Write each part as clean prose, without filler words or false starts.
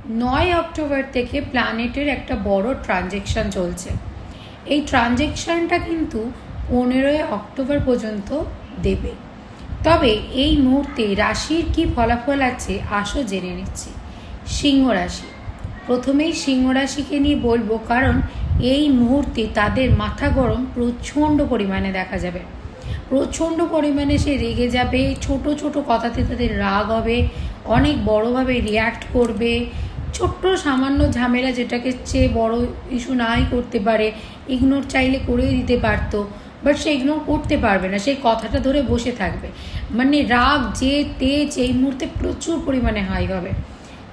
9 October থেকে প্ল্যানেটের একটা বড় ট্রানজেকশন চলছে। এই ট্রানজেকশনটা কিন্তু 15 অক্টোবর পর্যন্ত দেবে। তবে এই মুহূর্তে রাশির কি ফলাফল আছে আসো জেনে নিচ্ছি। সিংহ রাশি, প্রথমেই সিংহ রাশিকে নিয়ে বলবো, কারণ এই মুহূর্তে তাদের মাথা গরম প্রচণ্ড পরিমাণে দেখা যাবে। প্রচণ্ড পরিমাণে সে রেগে যাবে, ছোট ছোট কথাতে তাদের রাগ হবে, অনেক বড়োভাবে রিয়্যাক্ট করবে। ছোট্ট সামান্য ঝামেলা যেটাকে চেয়ে বড় ইস্যু নাই করতে পারে, ইগনোর চাইলে করেই দিতে পারতো, বাট সে ইগনোর করতে পারবে না, সেই কথাটা ধরে বসে থাকবে। মানে রাগ যে তেজ এই মুহূর্তে প্রচুর পরিমাণে হাই হবে।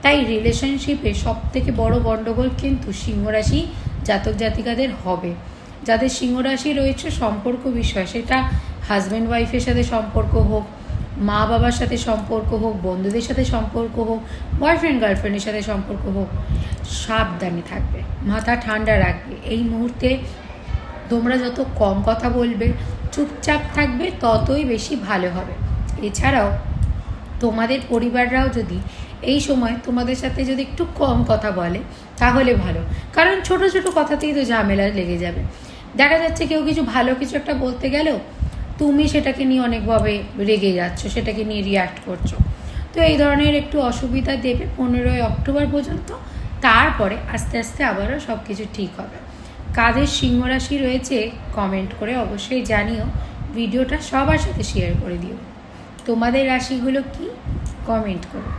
তাই রিলেশনশিপে সবথেকে বড় গণ্ডগোল কিন্তু সিংহরাশি জাতক জাতিকাদের হবে। যাদের সিংহরাশি রয়েছে সম্পর্ক বিষয়, সেটা হাজব্যান্ড ওয়াইফের সাথে সম্পর্ক হোক, মা বাবার সাথে সম্পর্ক হোক, বন্ধুদের সাথে সম্পর্ক হোক, বয়ফ্রেন্ড গার্লফ্রেন্ডের সাথে সম্পর্ক হোক, সাবধানে থাকবে, মাথা ঠান্ডা রাখবে। এই মুহূর্তে তোমরা যত কম কথা বলবে, চুপচাপ থাকবে, ততই বেশি ভালো হবে। এছাড়াও তোমাদের পরিবাররাও যদি এই সময় তোমাদের সাথে যদি একটু কম কথা বলে তাহলে ভালো, কারণ ছোট ছোট কথাতেই তো ঝামেলা লেগে যাবে। দেখা যাচ্ছে কেউ কিছু ভালো কিছু একটা বলতে গেলেও তুমি সেটাকে নিয়ে অনেকভাবে রেগে যাচ্ছ, সেটাকে নিয়ে রিয়্যাক্ট করছো। তো এই ধরনের একটু অসুবিধা দেবে 15 অক্টোবর পর্যন্ত। তারপরে আস্তে আস্তে আবারও সব কিছু ঠিক হবে। কাদের সিংহ রাশি রয়েছে কমেন্ট করে অবশ্যই জানিও, ভিডিওটা সবার সাথে শেয়ার করে দিও। তোমাদের রাশিগুলো কি কমেন্ট করো।